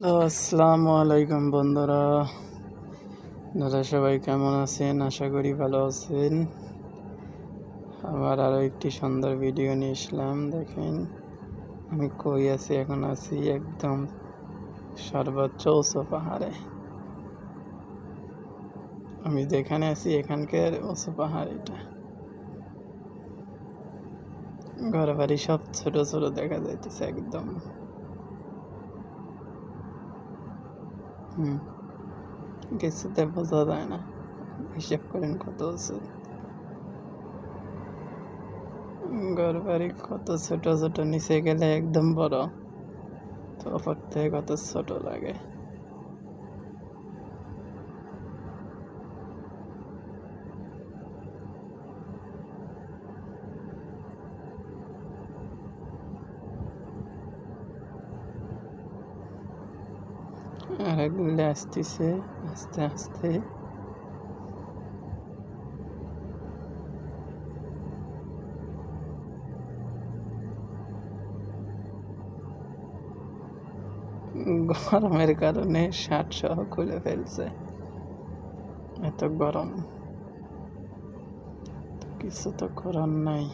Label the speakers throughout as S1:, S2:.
S1: আসসালামু আলাইকুম বন্ধুরা, আপনারা সবাই কেমন আছেন? আশা করি ভালো আছেন। আবার আরও একটি সুন্দর ভিডিও নিয়ে আসলাম। দেখেন আমি কই আছি, এখন আছি একদম সর্বোচ্চ উঁচু পাহাড়ে। আমি যেখানে আছি এখানকার উঁচু পাহাড় এটা। ঘর বাড়ি সব ছোট ছোট দেখা যাইতেছে একদম। কিছুতে বোঝা যায় না। হিসাব করেন কত উঁচু। ঘর বাড়ি কত ছোট ছোট, নিচে গেলে একদম বড়, তো ওপর থেকে কত ছোট লাগে। আর এগুলো আসতেছে আস্তে আস্তে। গরমের কারণে শার্ট সহ খুলে ফেলছে, এত গরম। কিছু তো করার নাই,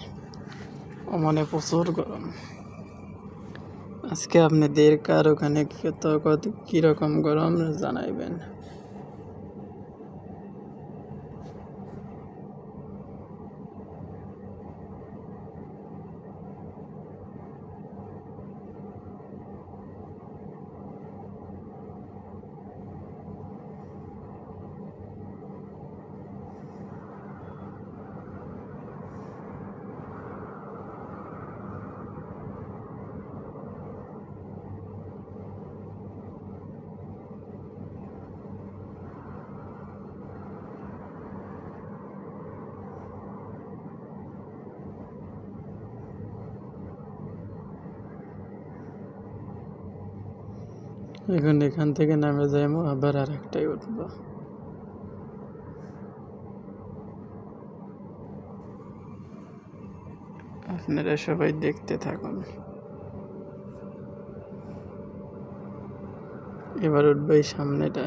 S1: মানে প্রচুর গরম। আজকে আপনাদের কার ওখানে কত কিরকম গরম জানাইবেন। এখন এখান থেকে নামে যাইমো, আবার আর একটাই উঠবো। আপনারা সবাই দেখতে থাকুন। এবার উঠবো এই সামনেটা।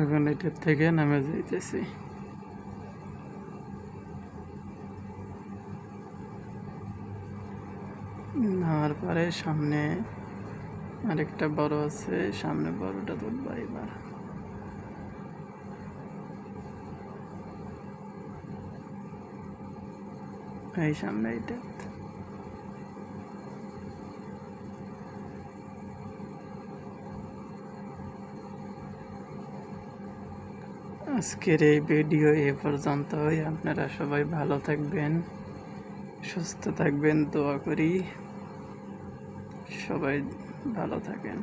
S1: এখন এটার থেকে নামে যাইতেছি। নামার পরে সামনে আরেকটা বড় আছে, সামনে বড়টা তুলবো এবার। এই সামনে এটা। আজকের এই ভিডিও এ পর্যন্তই। আপনারা সবাই ভালো থাকবেন, সুস্থ থাকবেন, দোয়া করি সবাই ভালো থাকেন।